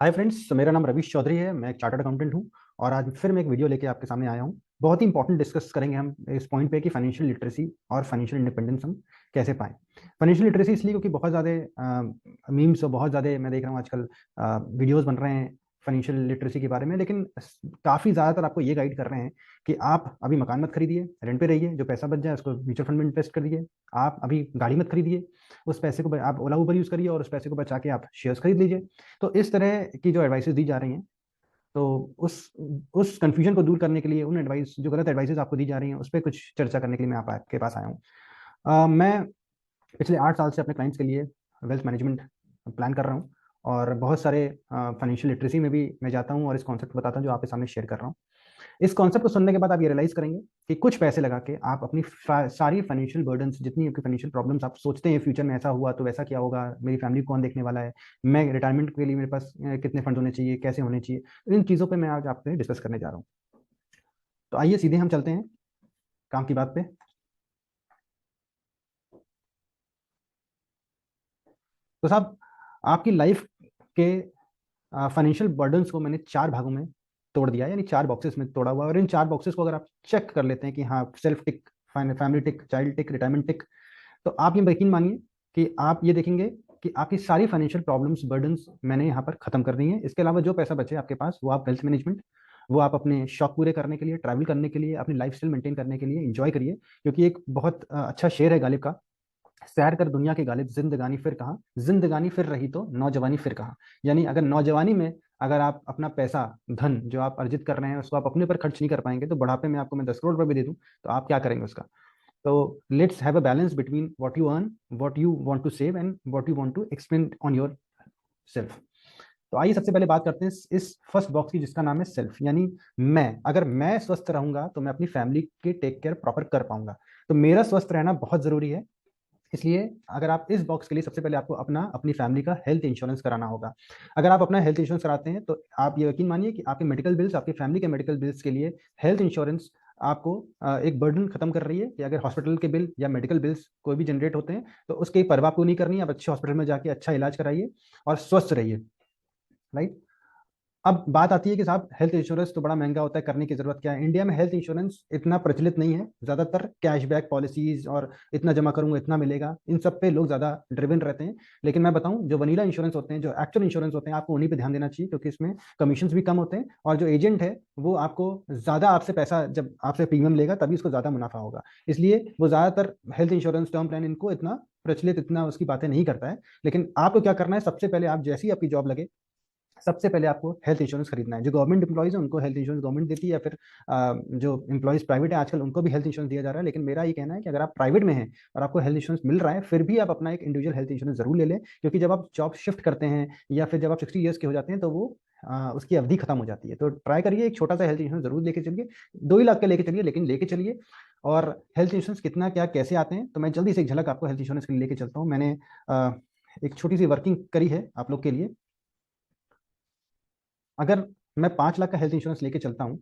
Hi friends, मेरा नाम रवीश चौधरी है। मैं एक चार्टर्ड अकाउंटेंट हूं और आज फिर मैं एक वीडियो लेके आपके सामने आया हूं। बहुत ही इंपॉर्टेंट डिस्कस करेंगे हम इस पॉइंट पे कि फाइनेंशियल लिटरेसी और फाइनेंशियल इंडिपेंडेंस हम कैसे पाएं। फाइनेंशियल लिटरेसी इसलिए क्योंकि बहुत ज़्यादा मीम्स और बहुत ज़्यादा मैं देख रहा हूँ आजकल वीडियोज़ बन रहे हैं फाइनेंशियल लिटरेसी के बारे में, लेकिन काफ़ी ज़्यादातर आपको ये गाइड कर रहे हैं कि आप अभी मकान मत खरीदिए, रेंट पे रहिए, जो पैसा बच जाए उसको म्यूचुअल फंड में इन्वेस्ट कर दीजिए। आप अभी गाड़ी मत खरीदिए, उस पैसे को आप ओला उबर यूज़ करिए और उस पैसे को बचा के आप शेयर्स खरीद लीजिए। तो इस तरह की जो एडवाइसेस दी जा रही हैं, तो उस कन्फ्यूजन को दूर करने के लिए, उन एडवाइस जो गलत एडवाइसेस आपको दी जा रही हैं उस पर कुछ चर्चा करने के लिए मैं आपके पास आया हूँ। मैं पिछले 8 साल से अपने क्लाइंट्स के लिए वेल्थ मैनेजमेंट प्लान कर रहा हूँ और बहुत सारे फाइनेंशियल लिटरेसी में भी मैं जाता हूँ और इस कॉन्सेप्ट बताता हूँ जो आपके सामने शेयर कर रहा हूँ। इस कॉन्सेप्ट को सुनने के बाद आप ये रियलाइज करेंगे कि कुछ पैसे लगा के आप अपनी सारी फाइनेंशियल बर्डन्स, जितनी आपकी फाइनेंशियल प्रॉब्लम्स आप सोचते हैं फ्यूचर में ऐसा हुआ तो वैसा क्या होगा, मेरी फैमिली कौन देखने वाला है, मैं रिटायरमेंट के लिए मेरे पास कितने फंड होने चाहिए, कैसे होने चाहिए, तो इन चीज़ों पे मैं आज आपसे डिस्कस करने जा रहा हूँ। तो आइए सीधे हम चलते हैं काम की बात पे। तो साहब, आपकी लाइफ के फाइनेंशियल बर्डन्स को मैंने 4 भागों में तोड़ दिया, यानी 4 बॉक्सेस में तोड़ा हुआ है। और इन 4 बॉक्सेस को अगर आप चेक कर लेते हैं कि हाँ, सेल्फ टिक, फैमिली टिक, चाइल्ड टिक, रिटायरमेंट टिक, तो आप ये यकीन मानिए कि आप ये देखेंगे कि आपकी सारी फाइनेंशियल प्रॉब्लम्स, बर्डन्स मैंने यहाँ पर खत्म कर दी हैं। इसके अलावा जो पैसा बचे आपके पास वो आप वेल्थ मैनेजमेंट, वो आप अपने शौक पूरे करने के लिए, ट्रैवल करने के लिए, अपनी लाइफ स्टाइल मेंटेन करने के लिए इंजॉय करिए। क्योंकि एक बहुत अच्छा शेर है गालिब का, सैर कर दुनिया के गालिब, जिंदगानी फिर कहाँ, जिंदगानी फिर रही तो नौजवानी फिर कहाँ। यानी अगर नौजवानी में अगर आप अपना पैसा, धन जो आप अर्जित कर रहे हैं उसको आप अपने पर खर्च नहीं कर पाएंगे, तो बुढ़ापे में आपको मैं 10 करोड़ रुपए भी दे दूं तो आप क्या करेंगे उसका। तो let's have a balance between what you earn, what you want to save and what you want to expend on yourself. तो आइए सबसे पहले बात करते हैं इस फर्स्ट बॉक्स की, जिसका नाम है सेल्फ। यानी मैं, अगर मैं स्वस्थ रहूंगा तो मैं अपनी फैमिली के टेक केयर प्रॉपर कर पाऊंगा। तो मेरा स्वस्थ रहना बहुत जरूरी है। इसलिए अगर आप इस बॉक्स के लिए, सबसे पहले आपको अपनी फैमिली का हेल्थ इंश्योरेंस कराना होगा। अगर आप अपना हेल्थ इंश्योरेंस कराते हैं तो आप ये यकीन मानिए कि आपके मेडिकल बिल्स, आपकी फैमिली के मेडिकल बिल्स के लिए हेल्थ इंश्योरेंस आपको एक बर्डन खत्म कर रही है कि अगर हॉस्पिटल के बिल या मेडिकल बिल्स कोई भी जनरेट होते हैं तो उसकी परवाह आपको नहीं करनी है। आप अच्छे हॉस्पिटल में जाके अच्छा इलाज कराइए और स्वस्थ रहिए। राइट। अब बात आती है कि साहब हेल्थ इंश्योरेंस तो बड़ा महंगा होता है, करने की जरूरत क्या है। इंडिया में हेल्थ इंश्योरेंस इतना प्रचलित नहीं है, ज्यादातर कैशबैक पॉलिसीज और इतना जमा करूंगा इतना मिलेगा, इन सब पे लोग ज्यादा ड्रिवन रहते हैं। लेकिन मैं बताऊं, जो वनीला इंश्योरेंस होते हैं, जो एक्चुअल इंश्योरेंस होते हैं, आपको उन्हीं पे ध्यान देना चाहिए, क्योंकि इसमें कमीशन भी कम होते हैं और जो एजेंट है वो आपको ज्यादा आपसे पैसा, जब आपसे प्रीमियम लेगा तभी उसको ज्यादा मुनाफा होगा। इसलिए वो ज्यादातर हेल्थ इंश्योरेंस टर्म प्लान इनको इतना प्रचलित, इतना उसकी बातें नहीं करता है। लेकिन आपको क्या करना है, सबसे पहले आप जैसे ही आपकी जॉब लगे, सबसे पहले आपको हेल्थ इंश्योरेंस खरीदना है। जो गवर्नमेंट एम्प्लॉइज है उनको हेल्थ इंश्योरेंस गवर्नमेंट देती है, या फिर जो एम्प्लॉइज प्राइवेट है आजकल उनको भी हेल्थ इंश्योरेंस दिया जा रहा है। लेकिन मेरा ये कहना है कि अगर आप प्राइवेट में हैं और आपको हेल्थ इंश्योरेंस मिल रहा है, फिर भी आप अपना एक इंडिविजुअल हेल्थ इंश्योरेंस जरूर ले लें। क्योंकि जब आप जॉब शिफ्ट करते हैं या फिर जब आप 60 ईयर्स के हो जाते हैं तो वो उसकी अवधि खत्म हो जाती है। तो ट्राई करिए, एक छोटा सा हेल्थ इंश्योरेंस जरूर लेके चलिए। 2 ही लाख का लेके चलिए, लेकिन लेके चलिए। और हेल्थ इंश्योरेंस कितना क्या कैसे आते हैं, तो मैं जल्दी से एक झलक आपको हेल्थ इंश्योरेंस के लिए लेके चलता हूँ। मैंने एक छोटी सी वर्किंग करी है आप लोग के लिए। अगर मैं 5 लाख का हेल्थ इंश्योरेंस लेके चलता हूँ,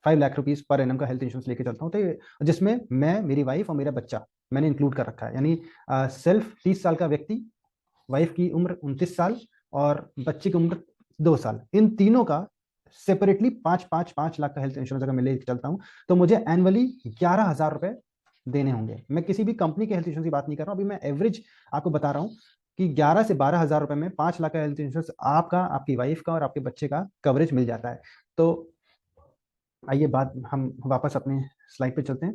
5 लाख रुपीज पर एनम का हेल्थ इंश्योरेंस लेके चलता हूँ, तो जिसमें मैं, मेरी वाइफ और मेरा बच्चा मैंने इंक्लूड कर रखा है। यानी सेल्फ 30 साल का व्यक्ति, वाइफ की उम्र 29 साल और बच्चे की उम्र 2 साल, इन तीनों का सेपरेटली 5 5 5 लाख का हेल्थ इंश्योरेंस अगर मैं लेके चलता हूँ तो मुझे एनुअली 11,000 रुपए देने होंगे। मैं किसी भी कंपनी के हेल्थ इंश्योरेंस की बात नहीं कर रहा हूँ, अभी मैं एवरेज आपको बता रहा हूँ कि 11 से 12 हजार रुपए में 5 लाख का हेल्थ इंश्योरेंस आपका, आपकी वाइफ का और आपके बच्चे का कवरेज मिल जाता है। तो आइए बात हम वापस अपने स्लाइड पे चलते हैं।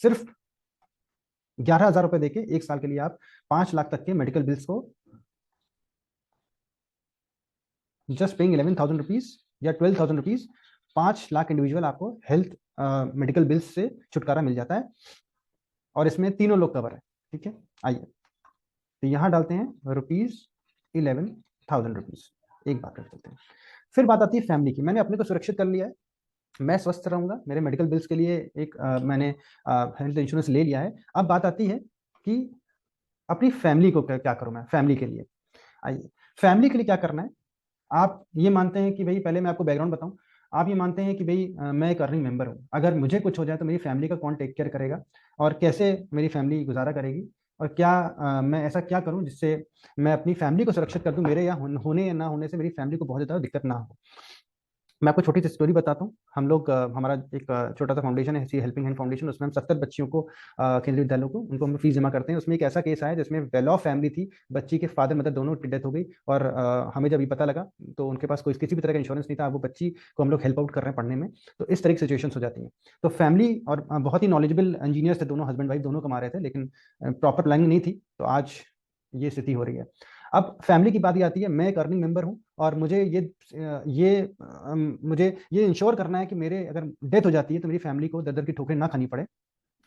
सिर्फ 11,000 रुपए देके 1 साल के लिए आप 5 लाख तक के मेडिकल बिल्स को, जस्ट पेइंग 11,000 रुपीज या 12,000 रुपीज, 5 लाख इंडिविजुअल आपको हेल्थ मेडिकल बिल्स से छुटकारा मिल जाता है। और इसमें तीनों लोग कवर है। ठीक है। आइए, तो यहां डालते हैं रुपीज 11,000 रुपीज, एक बात कर चलते हैं। फिर बात आती है फैमिली की। मैंने अपने को सुरक्षित कर लिया है, मैं स्वस्थ रहूंगा, मेरे मेडिकल बिल्स के लिए एक मैंने हेल्थ इंश्योरेंस ले लिया है। अब बात आती है कि अपनी फैमिली को क्या क्या करूं मैं फैमिली के लिए। आइए, फैमिली के लिए क्या करना है। आप ये मानते हैं कि भाई, पहले मैं आपको बैकग्राउंड बताऊं, आप ये मानते हैं कि भाई मैं एक अर्निंग मेंबर हूं, अगर मुझे कुछ हो जाए तो मेरी फैमिली का कौन टेक केयर करेगा और कैसे मेरी फैमिली गुजारा करेगी। और क्या मैं ऐसा क्या करूं जिससे मैं अपनी फैमिली को सुरक्षित कर दूं, मेरे यहाँ होने या ना होने से मेरी फैमिली को बहुत ज़्यादा दिक्कत ना हो। मैं आपको छोटी सी स्टोरी बताता हूँ। हम लोग हमारा एक छोटा सा फाउंडेशन है, हेल्पिंग हैंड फाउंडेशन। उसमें हम 70 बच्चियों को, केंद्रीय विद्यालयों को, उनको हम फीस जमा करते हैं। उसमें एक ऐसा केस आया जिसमें वेल ऑफ फैमिली थी, बच्ची के फादर मदर दोनों की डेथ हो गई, और हमें जब ये पता लगा तो उनके पास कोई किसी भी तरह का इंश्योरेंस नहीं था। वो बच्ची को हम लोग हेल्प आउट कर रहे हैं पढ़ने में। तो इस तरह की सिचुएशन हो जाती है। तो फैमिली और बहुत ही नॉलेजेबल इंजीनियर्स थे, दोनों हस्बैंड वाइफ दोनों कमा रहे थे, लेकिन प्रॉपर प्लानिंग नहीं थी। तो आज ये स्थिति हो रही है। अब फैमिली की बात ही आती है। मैं एक अर्निंग मेंबर हूँ, और मुझे मुझे ये इंश्योर करना है कि मेरे अगर डेथ हो जाती है तो मेरी फैमिली को दर दर की ठोकरें ना खानी पड़े,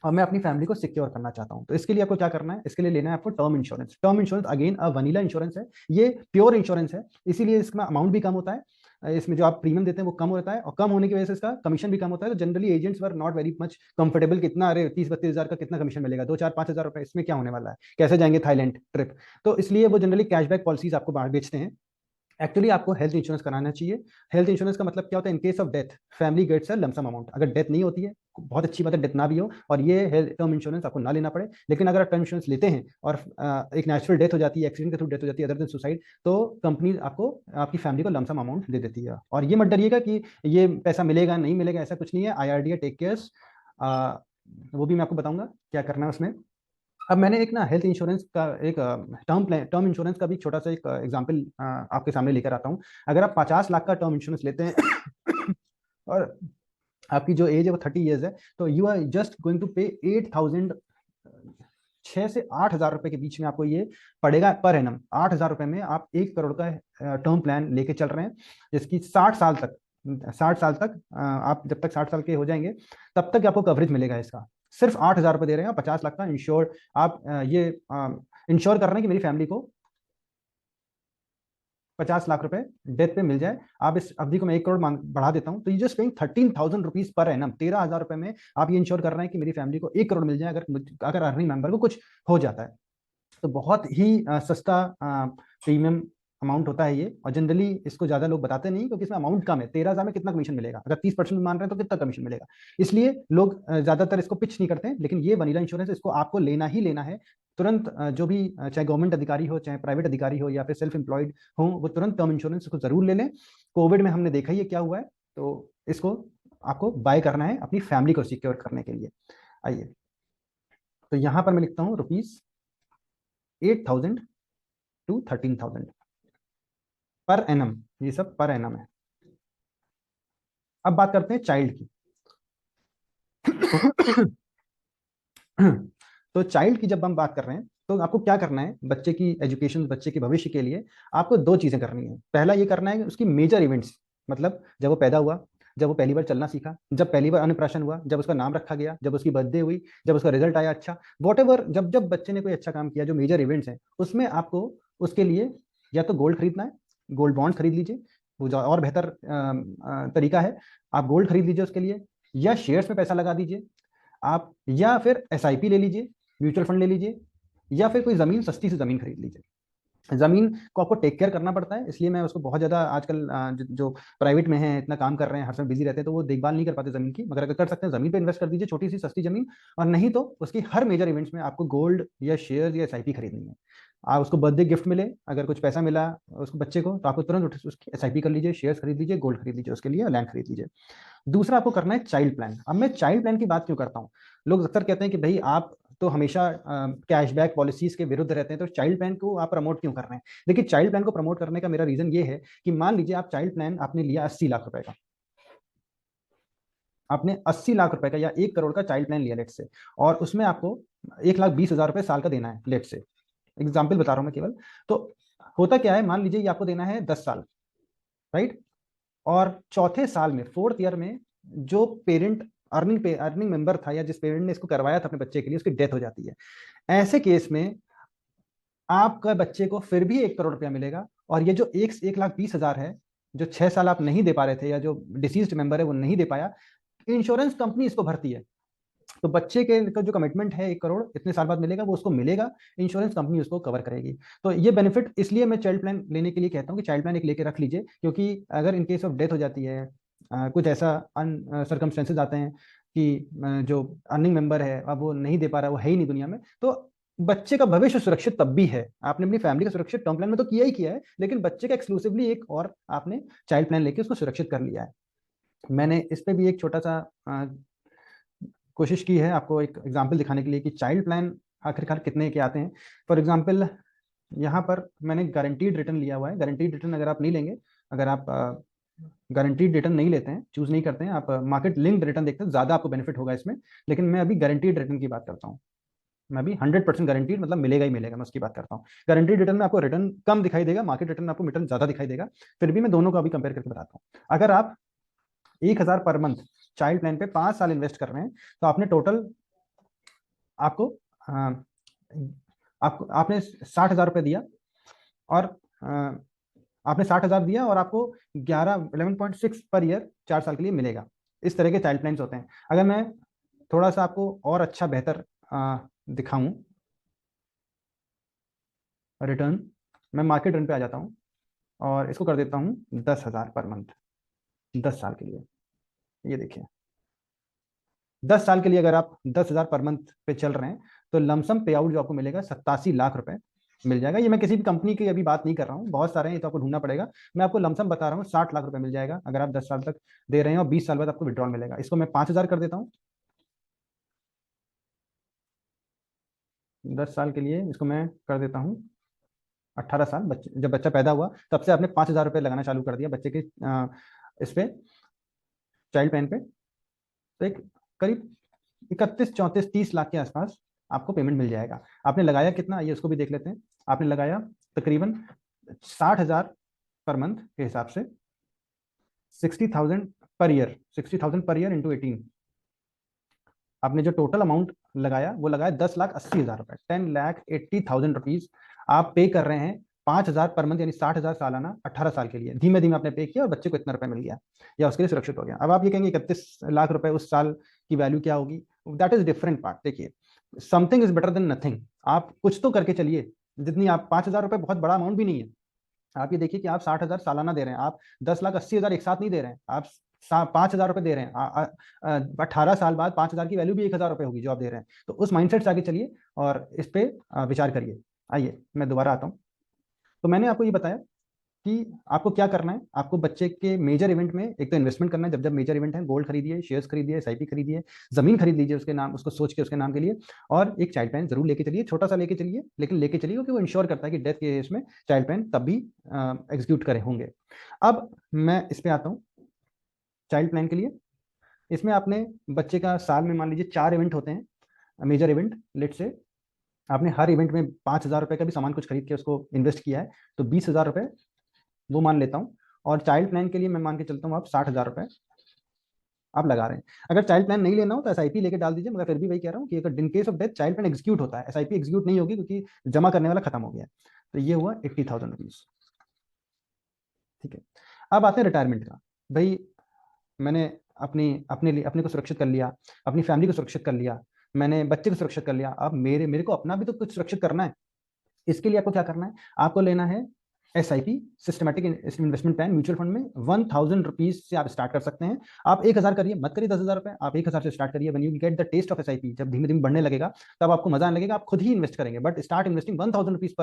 और मैं अपनी फैमिली को सिक्योर करना चाहता हूं। तो इसके लिए आपको क्या करना है, इसके लिए लेना है आपको term insurance. Term insurance again vanilla insurance है, ये प्योर इंश्योरेंस है, इसीलिए इसका अमाउंट भी कम होता है। इसमें जो आप प्रीमियम देते हैं वो कम होता है, और कम होने की वजह से इसका कमीशन भी कम होता है। तो generally agents were not very much comfortable, कितना, अरे 30-32 हज़ार का कितना कमीशन मिलेगा, 2-4-5 हज़ार रुपए, इसमें क्या होने वाला है, कैसे जाएंगे थाईलैंड ट्रिप। तो इसलिए वो जनरली कैशबैक पॉलिसीज आपको बाहर बेचते हैं। एक्चुअली आपको हेल्थ इंश्योरेंस कराना चाहिए। हेल्थ इंश्योरेंस का मतलब क्या होता है, in case of death family gets a lump sum amount. अगर डेथ नहीं होती है, बहुत अच्छी बात है डेथ ना भी हो, और ये हेल्थ टर्म इंश्योरेंस आपको ना लेना पड़े। लेकिन अगर आप टर्म इंश्योरेंस लेते हैं और एक नेचुरल डेथ हो जाती है, एक्सीडेंट के थ्रू डेथ हो जाती है, अदर देन सुसाइड, तो कंपनी आपको, आपकी फैमिली को लमसम अमाउंट दे देती है। और ये मत डरिएगा कि ये पैसा मिलेगा नहीं मिलेगा, ऐसा कुछ नहीं है। IRDA टेक केयर्स, वो भी मैं आपको बताऊंगा क्या करना है उसमें। अब मैंने एक ना हेल्थ इंश्योरेंस का एक टर्म इंश्योरेंस का भी छोटा सा एक एग्जांपल आपके सामने लेकर आता हूँ। अगर आप 50 लाख का टर्म इंश्योरेंस लेते हैं और आपकी जो एज है वो 30 ईयर्स है, तो you are just going to pay 8,000, 6 से 8 हज़ार रुपए के बीच में आपको ये पड़ेगा पर एनम। 8 हज़ार रुपए में आप 1 करोड़ का टर्म प्लान लेके चल रहे हैं, जिसकी 60 साल तक आप जब तक 60 साल के हो जाएंगे तब तक आपको कवरेज मिलेगा इसका। सिर्फ 8 हज़ार रुपए दे रहे हैं, 50 लाख का इंश्योर। आप ये इंश्योर कर रहे हैं कि मेरी फैमिली को 50 लाख रुपए डेथ पे मिल जाए। आप इस अवधि को मैं 1 करोड़ बढ़ा देता हूं, तो ये just paying 13,000 rupees per annum. 13 हज़ार रुपए में आप ये इंश्योर कर रहे हैं कि मेरी फैमिली को 1 करोड़ मिल जाए, अगर अर्निंग मेंबर को कुछ हो जाता है। तो बहुत ही सस्ता प्रीमियम अमाउंट होता है ये, और जनरली इसको ज्यादा लोग बताते नहीं, क्योंकि इसमें अमाउंट कम है। 13 हज़ार में कितना कमीशन मिलेगा, अगर 30% मान रहे हैं तो कितना कमीशन मिलेगा। इसलिए लोग ज्यादातर इसको पिच नहीं करते हैं। लेकिन ये वनीला इंश्योरेंस, इसको आपको लेना ही लेना है तुरंत। जो भी चाहे गवर्नमेंट अधिकारी हो, चाहे प्राइवेट अधिकारी हो, या फिर सेल्फ एम्प्लॉयड हो, वो तुरंत टर्म इंश्योरेंस को जरूर ले लें। कोविड में हमने देखा ही है क्या हुआ है। तो इसको आपको बाय करना है अपनी फैमिली को सिक्योर करने के लिए। आइए, तो यहां पर मैं लिखता हूँ ₹8,000 to 13,000 पर एनम। ये सब पर एनम है। अब बात करते हैं चाइल्ड की। तो चाइल्ड की जब हम बात कर रहे हैं, तो आपको क्या करना है, बच्चे की एजुकेशन, बच्चे के भविष्य के लिए आपको दो चीजें करनी है। पहला ये करना है कि उसकी मेजर इवेंट्स, मतलब जब वो पैदा हुआ, जब वो पहली बार चलना सीखा, जब पहली बार अन्नप्राशन हुआ, जब उसका नाम रखा गया, जब उसकी बर्थडे हुई, जब उसका रिजल्ट आया अच्छा, वॉट एवर, जब जब बच्चे ने कोई अच्छा काम किया, जो मेजर इवेंट्स हैं, उसमें आपको उसके लिए या तो गोल्ड खरीदना है, गोल्ड बॉन्ड खरीद लीजिए, वो जो और बेहतर तरीका है। आप गोल्ड खरीद लीजिए उसके लिए, या शेयर्स में पैसा लगा दीजिए आप, या फिर SIP ले लीजिए, म्यूचुअल फंड ले लीजिए, या फिर कोई जमीन, सस्ती सी जमीन खरीद लीजिए। जमीन को आपको टेक केयर करना पड़ता है, इसलिए मैं उसको बहुत ज्यादा आजकल जो प्राइवेट में है, इतना काम कर रहे हैं, हर समय बिजी रहते हैं, तो वो देखभाल नहीं कर पाते जमीन की। मगर अगर कर सकते हैं, जमीन पे इन्वेस्ट कर दीजिए, छोटी सी सस्ती जमीन। और नहीं तो उसकी हर मेजर इवेंट्स में आपको गोल्ड या शेयर या SIP खरीदनी है। आप उसको बर्थडे गिफ्ट मिले, अगर कुछ पैसा मिला उसको बच्चे को, तो आपको तुरंत उसकी SIP कर लीजिए, शेयर्स खरीद लीजिए, गोल्ड खरीद लीजिए उसके लिए, लैंड खरीद लीजिए। दूसरा आपको करना है चाइल्ड प्लान। अब मैं चाइल्ड प्लान की बात क्यों करता हूँ, लोग अक्सर कहते हैं कि भाई आप तो हमेशा कैशबैक पॉलिसीज के विरुद्ध रहते हैं, तो चाइल्ड प्लान को आप प्रमोट क्यों कर रहे हैं। देखिए, चाइल्ड प्लान को प्रमोट करने का मेरा रीजन ये है कि मान लीजिए आप चाइल्ड प्लान आपने लिया 80 लाख रुपए का, आपने 80 लाख रुपए का या 1 करोड़ का चाइल्ड प्लान लिया लेट से, और उसमें आपको 1,20,000 रुपए साल का देना है लेट से, एग्जाम्पल बता रहा हूं मैं केवल। तो होता क्या है, मान लीजिए ये आपको देना है 10 साल, राइट। और चौथे साल में, फोर्थ ईयर में, जो पेरेंट अर्निंग मेंबर था, या जिस पेरेंट ने इसको करवाया था अपने बच्चे के लिए, उसकी डेथ हो जाती है। ऐसे केस में आपका बच्चे को फिर भी 1 करोड़ रुपया मिलेगा। और ये जो 1,20,000 है, जो 6 साल आप नहीं दे पा रहे थे, या जो डिसीज्ड मेंबर है वो नहीं दे पाया, इंश्योरेंस कंपनी इसको भरती है। तो बच्चे के का जो कमिटमेंट है 1 करोड़ इतने साल बाद मिलेगा, वो उसको मिलेगा, इंश्योरेंस कंपनी उसको कवर करेगी। तो ये बेनिफिट, इसलिए मैं चाइल्ड प्लान लेने के लिए कहता हूँ कि चाइल्ड प्लान एक लेके रख लीजिए, क्योंकि अगर इन केस ऑफ डेथ हो जाती है, कुछ ऐसा अन सर्कमस्टेंसेज आते हैं कि जो अर्निंग मेंबर है अब वो नहीं दे पा रहा, वो है ही नहीं दुनिया में, तो बच्चे का भविष्य सुरक्षित तब भी है, आपने अपनी फैमिली का सुरक्षित टर्म प्लान में तो किया ही किया है, लेकिन बच्चे का एक्सक्लूसिवली एक और आपने चाइल्ड प्लान लेके उसको सुरक्षित कर लिया है। मैंने इस पे भी एक छोटा सा कोशिश की है आपको एक एग्जाम्पल दिखाने के लिए कि चाइल्ड प्लान आखिरकार कितने के आते हैं। फॉर एग्जाम्पल यहाँ पर मैंने गारंटीड रिटर्न लिया हुआ है। गारंटीड रिटर्न अगर आप नहीं लेंगे, अगर आप गारंटीड रिटर्न नहीं लेते हैं, चूज नहीं करते हैं, आप मार्केट लिंक्ड रिटर्न देखते हैं, ज्यादा आपको बेनिफिट होगा इसमें। लेकिन मैं अभी गारंटीड रिटर्न की बात करता हूँ। मैं अभी 100% गारंटीड मतलब मिलेगा ही मिलेगा, मैं उसकी बात करता हूँ। गारंटीड रिटर्न में आपको रिटर्न कम दिखाई देगा, मार्केट रिटर्न में आपको रिटर्न ज्यादा दिखाई देगा। फिर भी मैं दोनों को अभी कंपेयर करके बताता हूँ। अगर आप 1,000 पर मंथ चाइल्ड प्लान पे 5 साल इन्वेस्ट कर रहे हैं, तो आपने टोटल आपको आपको आपने 60,000 रुपये दिया, और आपने 60,000 दिया और आपको 11.6 पर ईयर 4 साल के लिए मिलेगा। इस तरह के चाइल्ड प्लान्स होते हैं। अगर मैं थोड़ा सा आपको और अच्छा बेहतर दिखाऊं रिटर्न, मैं मार्केट रन पे आ जाता हूं और इसको कर देता हूं 10,000 पर मंथ 10 साल के लिए। ये देखिए, 10 साल के लिए अगर आप 10,000 पर मंथ पे चल रहे हैं, तो लमसम पे आउट जो आपको मिलेगा 87 लाख रुपए मिल जाएगा। ये मैं किसी भी कंपनी की अभी बात नहीं कर रहा हूँ, बहुत सारे हैं, ये तो आपको ढूंढना पड़ेगा। मैं आपको लमसम बता रहा हूँ, 60 लाख रुपए मिल जाएगा अगर आप 10 साल तक दे रहे हैं और 20 साल बाद आपको विड्रॉल मिलेगा। इसको मैं 5,000 कर देता हूँ 10 साल के लिए। इसको मैं कर देता हूँ 18 साल। बच्चे जब बच्चा पैदा हुआ तब से आपने 5,000 रुपये लगाना चालू कर दिया बच्चे के इस पे चाइल्ड प्लान पे, तो एक करीब 31, 34, 30 लाख के आसपास आपको पेमेंट मिल जाएगा। आपने लगाया कितना, ये उसको भी देख लेते हैं। आपने लगाया तकरीबन 60,000 पर मंथ के हिसाब से 60,000 per year, 60,000 per year into 18। आपने जो टोटल अमाउंट लगाया वो लगाया 10,80,000 रुपए, 10,80,000 रुपीज आप पे कर रहे हैं 5,000 पर मंथ, यानी 60,000 सालाना 18 साल के लिए। धीमे धीमे आपने पे किया और बच्चे को इतना रुपए मिल गया या उसके लिए सुरक्षित हो गया। अब आप ये कहेंगे 31 लाख रुपए उस साल की वैल्यू क्या होगी, दैट इज डिफरेंट पार्ट। देखिए, something is better than nothing. आप कुछ तो करके चलिए। जितनी आप 5,000 रुपए बहुत बड़ा अमाउंट भी नहीं है। आप ये देखिए कि आप 60,000 सालाना दे रहे हैं, आप 10,80,000 एक साथ नहीं दे रहे हैं, आप 5,000 रुपए दे रहे हैं। 18 साल बाद 5,000 की वैल्यू भी 1,000 रुपए होगी जो आप दे रहे हैं। तो उस माइंडसेट से आगे चलिए और इस पे विचार करिए। आइए मैं दोबारा आता हूँ। तो मैंने आपको ये बताया कि आपको क्या करना है। आपको बच्चे के मेजर इवेंट में एक तो इन्वेस्टमेंट करना है। जब जब मेजर इवेंट है, गोल्ड खरीदिए, शेयर्स खरीदिए, एसआईपी खरीदिए, जमीन खरीद लीजिए उसके नाम, उसको सोच के उसके नाम के लिए। और एक चाइल्ड प्लान जरूर लेके चलिए, छोटा सा लेके चलिए, लेकिन लेके चलिए, क्योंकि वो इंश्योर करता है कि डेथ के केस में चाइल्ड प्लान तब भी एग्जीक्यूट करे होंगे। अब मैं इस पे आता हूँ चाइल्ड प्लान के लिए। इसमें आपने बच्चे का साल में मान लीजिए 4 इवेंट होते हैं मेजर इवेंट। लेट से आपने हर इवेंट में 5,000 रुपए का भी सामान कुछ खरीद के उसको इन्वेस्ट किया है, तो 20,000 रुपए वो मान लेता हूँ। और चाइल्ड प्लान के लिए मैं मान के चलता हूँ आप 60,000 रुपए आप लगा रहे हैं। अगर चाइल्ड प्लान नहीं लेना हो तो एसआईपी लेके डाल दीजिए, मगर फिर भी वही कह रहा हूँ कि अगर इन case of death child plan execute होता है, एसआईपी एग्जीक्यूट नहीं होगी क्योंकि जमा करने वाला खत्म हो गया है। तो ये हुआ 80,000 रुपीज। ठीक है, अब आते हैं रिटायरमेंट का। भाई मैंने अपनी अपने लिए अपने को सुरक्षित कर लिया, अपनी फैमिली को सुरक्षित कर लिया, मैंने बच्चे को सुरक्षित कर लिया। अब मेरे मेरे को अपना भी तो कुछ सुरक्षित करना है। इसके लिए आपको क्या करना है, आपको लेना है SIP, systematic investment plan. Mutual fund में 1,000 रुपीज से आप स्टार्ट कर सकते हैं। आप 1,000 करिए, मत करिए 10,000 रुपए, आप 1,000 से स्टार्ट करिए। When you get the taste of SIP, जब धीमे धीमे बढ़ने लगेगा तब आपको मजा आने लगेगा, आप खुद ही इन्वेस्ट करेंगे। But start investing 1,000 rupees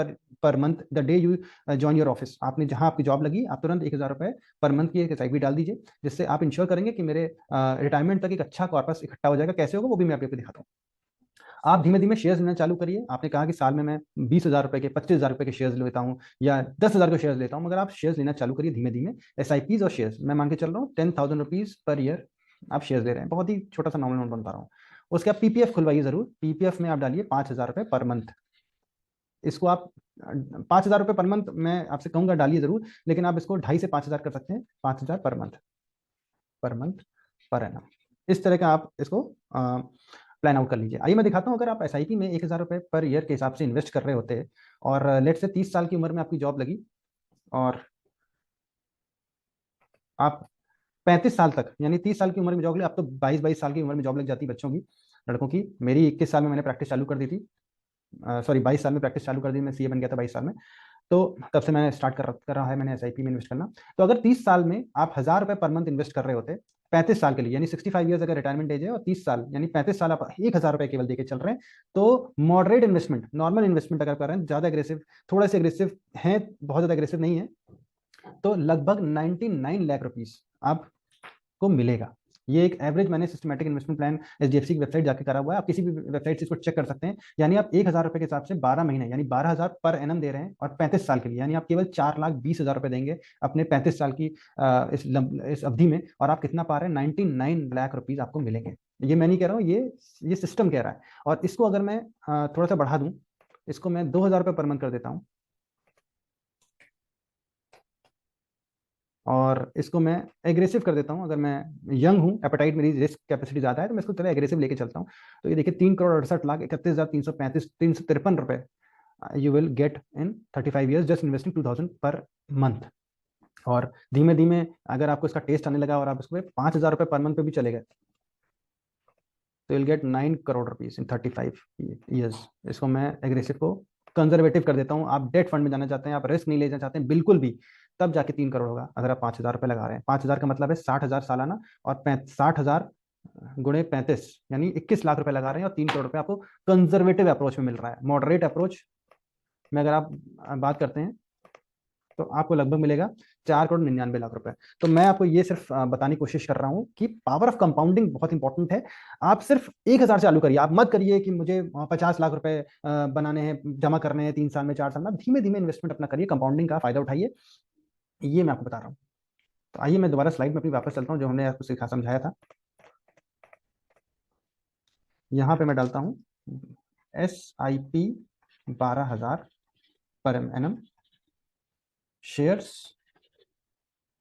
per month the day you join your office. आपने जहां आपकी जॉब लगी, आप तुरंत 1,000 रुपए पर मंथ की एक एसआईपी डाल दीजिए, जिससे आप इंश्योर करेंगे कि मेरे रिटायरमेंट तक एक अच्छा कॉर्पस इकट्ठा हो जाएगा। कैसे होगा वो भी मैं आपको दिखाता हूँ। आप धीमे धीमे शेयर्स लेना चालू करिए। आपने कहा कि साल में मैं 20,000 रुपए के, 25,000 रुपए के शेयर्स लेता हूँ या 10,000 के शेयर्स लेता हूँ, मगर आप शेयर्स लेना चालू करिए धीमे धीमे। एसआईपीज और शेयर्स मैं मान के चल रहा हूँ 10,000 रुपीज पर ईयर आप शेयर्स ले रहे हैं। बहुत ही छोटा सा नॉर्मल अमाउंट बता रहा हूँ। उसके आप पीपीएफ खुलवाइए जरूर। पीपीएफ में आप डालिए 5,000 रुपए पर मंथ। इसको आप 5,000 रुपए पर मंथ मैं आपसे कहूंगा डालिए जरूर, लेकिन आप इसको 2.5 से 5,000 कर सकते हैं। 5,000 per month, per month, per annum. इस तरह का आप इसको प्लान आउट कर लीजिए। आइए मैं दिखाता हूँ। अगर आप एसआईपी में 1,000 रुपए पर ईयर के हिसाब से इन्वेस्ट कर रहे होते हैं और लेट से 30 साल की उम्र में आपकी जॉब लगी और आप 35 साल तक, यानी 30 साल की उम्र में जॉब लगी, आप तो 22 साल की उम्र में जॉब लग जाती है बच्चों की, लड़कों की। मेरी 21 साल में मैंने प्रैक्टिस चालू कर दी थी, सॉरी 22 साल में प्रैक्टिस चालू कर दी, मैं सीए बन गया था 22 साल में। तो तब से मैंने स्टार्ट कर रहा है मैंने एसआईपी में इन्वेस्ट करना। तो अगर 30 साल में आप 1,000 रुपए पर मंथ इन्वेस्ट कर रहे होते 35 साल के लिए, यानी 65 ईयर्स अगर रिटायरमेंट एज है और 30 साल यानी 35 साल आप 1,000 रुपए केवल देके चल रहे हैं, तो मॉडरेट इन्वेस्टमेंट, नॉर्मल इन्वेस्टमेंट अगर कर रहे हैं, ज्यादा एग्रेसिव, थोड़े से एग्रेसिव हैं, बहुत ज्यादा एग्रेसिव नहीं है, तो लगभग 99 लाख रुपीस आपको मिलेगा। ये एक एवरेज मैंने सिस्टमैटिक इन्वेस्टमेंट प्लान एचडीएफसी की वेबसाइट जाके करा हुआ है, आप किसी भी वेबसाइट से इसको चेक कर सकते हैं। यानी आप 1,000 रुपए के हिसाब से 12 महीने यानी 12,000 पर एनम दे रहे हैं, और 35 साल के लिए यानी आप केवल 4,20,000 रुपए देंगे अपने 35 साल की इस अवधि में, और आप कितना पा रहे हैं, 99 लाख रुपीज आपको मिलेंगे। ये मैं नहीं कह रहा हूँ, ये सिस्टम कह रहा है। और इसको अगर मैं थोड़ा सा बढ़ा दूं, इसको मैं 2,000 रुपये पर मंथ कर देता हूँ, और इसको मैं एग्रेसिव कर देता हूं, अगर मैं यंग हूं, एपेटाइट मेरी रिस्क कैपेसिटी ज्यादा है, तो मैं इसको थोड़ा एग्रेसिव लेके चलता हूं। तो ये देखिए 3,68,31,353 रुपए you will get in 35 years just investing 2,000 per month. और धीमे धीमे अगर आपको इसका टेस्ट आने लगा और आप इसको 5,000 रुपये पर मंथ पे भी चले गए, तो will get 9 crore rupees in 35 years. इसको मैं एग्रेसिव को कंजर्वेटिव कर देता हूँ। आप डेट फंड में जाना चाहते हैं, आप रिस्क नहीं लेना चाहते हैं बिल्कुल भी, तब जाके 3 करोड़ होगा। अगर आप 5,000 रुपये लगा रहे हैं, 5,000 का मतलब है 60,000 सालाना, और 60,000 गुणे 35 यानी 21 लाख रुपए लगा रहे हैं, और 3 करोड़ रुपए आपको कंजर्वेटिव अप्रोच में मिल रहा है। मॉडरेट अप्रोच में अगर आप बात करते हैं, तो आपको लगभग मिलेगा 4,99 लाख रुपए। तो मैं आपको ये सिर्फ बताने की कोशिश कर रहा हूँ कि पावर ऑफ कंपाउंडिंग बहुत इंपॉर्टेंट है। आप सिर्फ 1,000 चालू करिए, आप मत करिए कि मुझे 50 लाख रुपए बनाने हैं, जमा करने हैं 3 साल में, 4 साल में। धीमे धीमे इन्वेस्टमेंट अपना करिए, कंपाउंडिंग का फायदा उठाइए, ये मैं आपको बता रहा हूँ। तो आइए मैं दोबारा स्लाइड में अपनी वापस चलता हूँ, जो हमने आपको सिखा समझाया था। यहाँ पे मैं डालता हूँ SIP 12,000 पर एनम, शेयर्स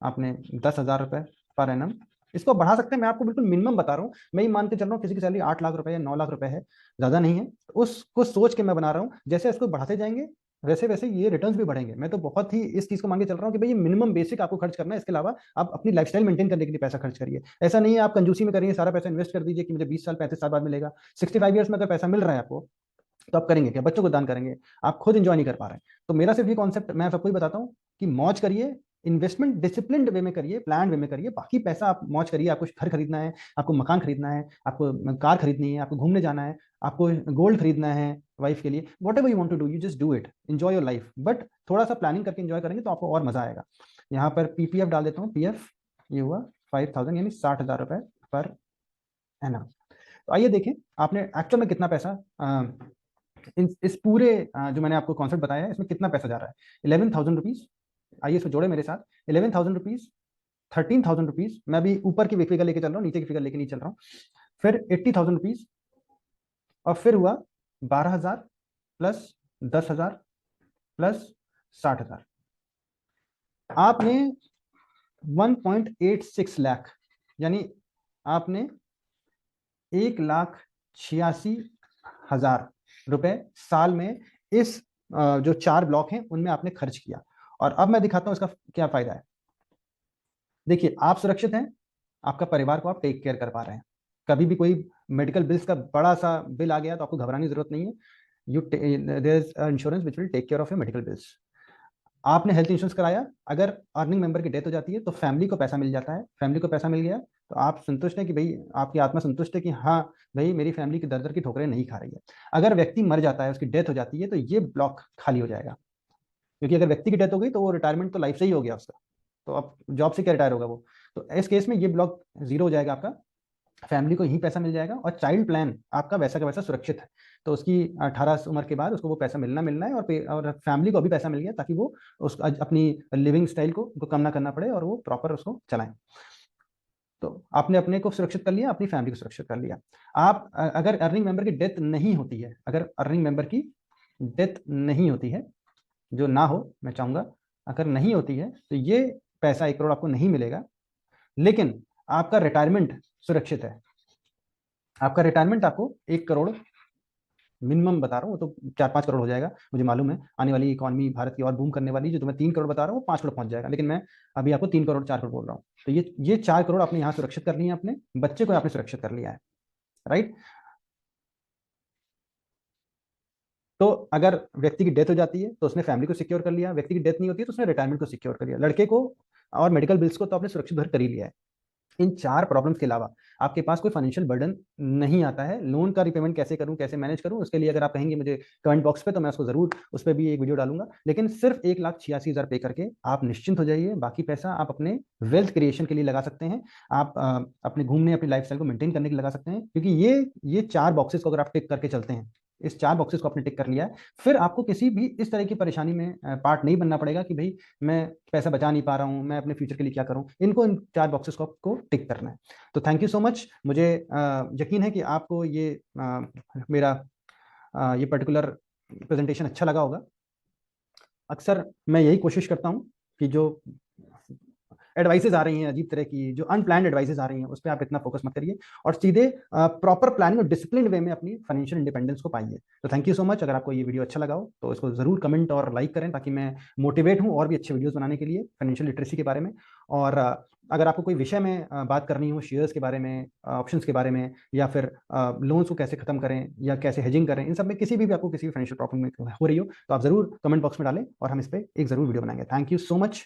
आपने 10,000 रुपए पर एनम। इसको बढ़ा सकते हैं, मैं आपको बिल्कुल मिनिमम बता रहा हूँ। मैं ही मान के चल रहा हूँ किसी की सैलरी 8 लाख रुपए या 9 लाख रुपए है, ज्यादा नहीं है, तो उसको सोच के मैं बना रहा हूँ। जैसे इसको बढ़ाते जाएंगे वैसे वैसे ये रिटर्न्स भी बढ़ेंगे। मैं तो बहुत ही इस चीज को मान के चल रहा हूँ कि भाई ये मिनिमम बेसिक आपको खर्च करना है, इसके अलावा आप अपनी लाइफस्टाइल मेंटेन करने के लिए पैसा खर्च करिए। ऐसा नहीं है आप कंजूसी में करिए, सारा पैसा इन्वेस्ट कर दीजिए कि मुझे 20 साल 35 साल बाद मिलेगा। 65 ईयर्स में अगर पैसा मिल रहा है आपको, तो आप करेंगे क्या, बच्चों को दान करेंगे, आप खुद इंजॉय नहीं कर पा रहे हैं। तो मेरा सिर्फ ये कॉन्सेप्ट मैं सबको ही बताता हूँ कि मौज करिए, इन्वेस्टमेंट डिसिप्लिन वे में करिए, प्लान वे में करिए। बाकी पैसा आप मौज करिए, आपको घर खरीदना है, आपको मकान खरीदना है, आपको कार खरीदनी है, आपको घूमने जाना है, आपको गोल्ड खरीदना है वाइफ के लिए, whatever you want to do, you just do it, enjoy your life. But थोड़ा सा प्लानिंग करके एंजॉय करेंगे तो आपको और मजा आएगा। यहाँ पर PPF डाल देता हूँ, PF ये हुआ 5,000 यानी 60,000 रुपए पर एनम। तो आइए देखें आपने एक्चुअल में कितना पैसा इस पूरे जो मैंने आपको कॉन्सेप्ट बताया है, इसमें कितना पैसा जा रहा है। 11,000 रुपीज, आइए इसको जोड़े मेरे साथ। 11,000 रुपीज, 13,000 रुपीज, मैं अभी ऊपर की फिगर लेके चल रहा हूँ, नीचे की फिगर लेके नहीं चल रहा हूँ। फिर 80,000 रुपीज, और फिर हुआ 12,000 प्लस 10,000 प्लस 60,000। आपने 1.86 लाख यानी आपने 1,86,000 रुपए साल में इस जो 4 ब्लॉक हैं उनमें आपने खर्च किया। और अब मैं दिखाता हूं इसका क्या फायदा है। देखिए आप सुरक्षित हैं, आपका परिवार को आप टेक केयर कर पा रहे हैं। कभी भी कोई मेडिकल बिल्स का बड़ा सा बिल आ गया तो आपको घबराने की जरूरत नहीं है। There is insurance which will take care of your medical bills. आपने हेल्थ इंश्योरेंस कराया, अगर अर्निंग मेंबर की डेथ हो जाती है तो फैमिली को पैसा मिल जाता है। फैमिली को पैसा मिल गया तो आप संतुष्ट हैं कि भाई, आपकी आत्मा संतुष्ट है कि हाँ भाई मेरी फैमिली की दर दर की ठोकरें नहीं खा रही है। अगर व्यक्ति मर जाता है, उसकी डेथ हो जाती है, तो ये ब्लॉक खाली हो जाएगा। क्योंकि अगर व्यक्ति की डेथ हो गई तो वो रिटायरमेंट तो लाइफ से ही हो गया उसका, तो अब जॉब से क्या रिटायर होगा वो। तो इस केस में ये ब्लॉक जीरो हो जाएगा आपका, फैमिली को ही पैसा मिल जाएगा। और चाइल्ड प्लान आपका वैसा का वैसा सुरक्षित है। तो उसकी 18 उम्र के बाद उसको वो पैसा मिलना मिलना है, और फैमिली को भी पैसा मिल गया ताकि वो उस अपनी लिविंग स्टाइल को कम ना करना पड़े और वो प्रॉपर उसको चलाएं। तो आपने अपने को सुरक्षित कर लिया, अपनी फैमिली को सुरक्षित कर लिया। आप अगर अर्निंग मेंबर की डेथ नहीं होती है, अगर अर्निंग मेंबर की डेथ नहीं होती है, जो ना हो मैं चाहूंगा, अगर नहीं होती है तो ये पैसा 1 करोड़ आपको नहीं मिलेगा। लेकिन आपका रिटायरमेंट सुरक्षित है। आपका रिटायरमेंट आपको 1 करोड़ मिनिमम बता रहा हूँ, वो तो 4-5 करोड़ हो जाएगा, मुझे मालूम है। आने वाली इकोनॉमी भारत की और बूम करने वाली, जो मैं 3 करोड़ बता रहा हूँ वो 5 करोड़ पहुंच जाएगा। लेकिन मैं अभी आपको 3 करोड़ 4 करोड़ बोल रहा हूँ। तो ये 4 करोड़ आपने यहाँ सुरक्षित कर लिया, अपने बच्चे को आपने सुरक्षित कर लिया है, राइट। तो अगर व्यक्ति की डेथ हो जाती है तो उसने फैमिली को सिक्योर कर लिया, व्यक्ति की डेथ नहीं होती है तो उसने रिटायरमेंट को सिक्योर कर लिया। लड़के को और मेडिकल बिल्स को तो आपने सुरक्षित घर कर ही लिया है। इन 4 प्रॉब्लम्स के अलावा आपके पास कोई फाइनेंशियल बर्डन नहीं आता है। लोन का रिपेमेंट कैसे करूं, कैसे मैनेज करूं, उसके लिए अगर आप कहेंगे मुझे कमेंट बॉक्स पे, तो मैं उसको जरूर उस पर भी एक वीडियो डालूंगा। लेकिन सिर्फ 1,86,000 पे करके आप निश्चिंत हो जाइए। बाकी पैसा आप अपने वेल्थ क्रिएशन के लिए लगा सकते हैं, आप अपने घूमने, अपनी लाइफस्टाइल को मेंटेन करने के लिए लगा सकते हैं। क्योंकि ये 4 बॉक्सेस को अगर आप टिक करके चलते हैं, इस 4 बॉक्सेस को आपने टिक कर लिया है, फिर आपको किसी भी इस तरह की परेशानी में पार्ट नहीं बनना पड़ेगा कि भाई मैं पैसा बचा नहीं पा रहा हूं, मैं अपने फ्यूचर के लिए क्या करूं। इन 4 बॉक्सेस को आपको टिक करना है। तो थैंक यू सो मच। मुझे यकीन है कि आपको ये मेरा ये पर्टिकुलर प्रेजेंटेशन अच्छा लगा होगा। अक्सर मैं यही कोशिश करता हूँ कि जो एडवाइसेज आ रही हैं अजीब तरह की, जो अनप्लान्ड एडवाइसेज आ रही हैं, उस पर आप इतना फोकस मत करिए और सीधे प्रॉपर प्लानिंग और डिसिप्लिन वे में अपनी फाइनेंशियल इंडिपेंडेंस को पाइए। तो थैंक यू सो मच। अगर आपको ये वीडियो अच्छा लगा हो तो इसको जरूर कमेंट और लाइक करें, ताकि मैं मोटिवेट हूँ और भी अच्छे वीडियोस बनाने के लिए फाइनेंशियल लिटरेसी के बारे में। और अगर आपको कोई विषय में बात करनी हो, शेयर्स के बारे में, ऑप्शंस के बारे में, या फिर लोन्स को कैसे खत्म करें या कैसे हेजिंग करें, इन सब में किसी भी आपको किसी भी फाइनेंशियल प्रॉब्लम में हो रही हो, तो आप जरूर कमेंट बॉक्स में डालें और हम इस पर एक जरूर वीडियो बनाएंगे। Thank you so much.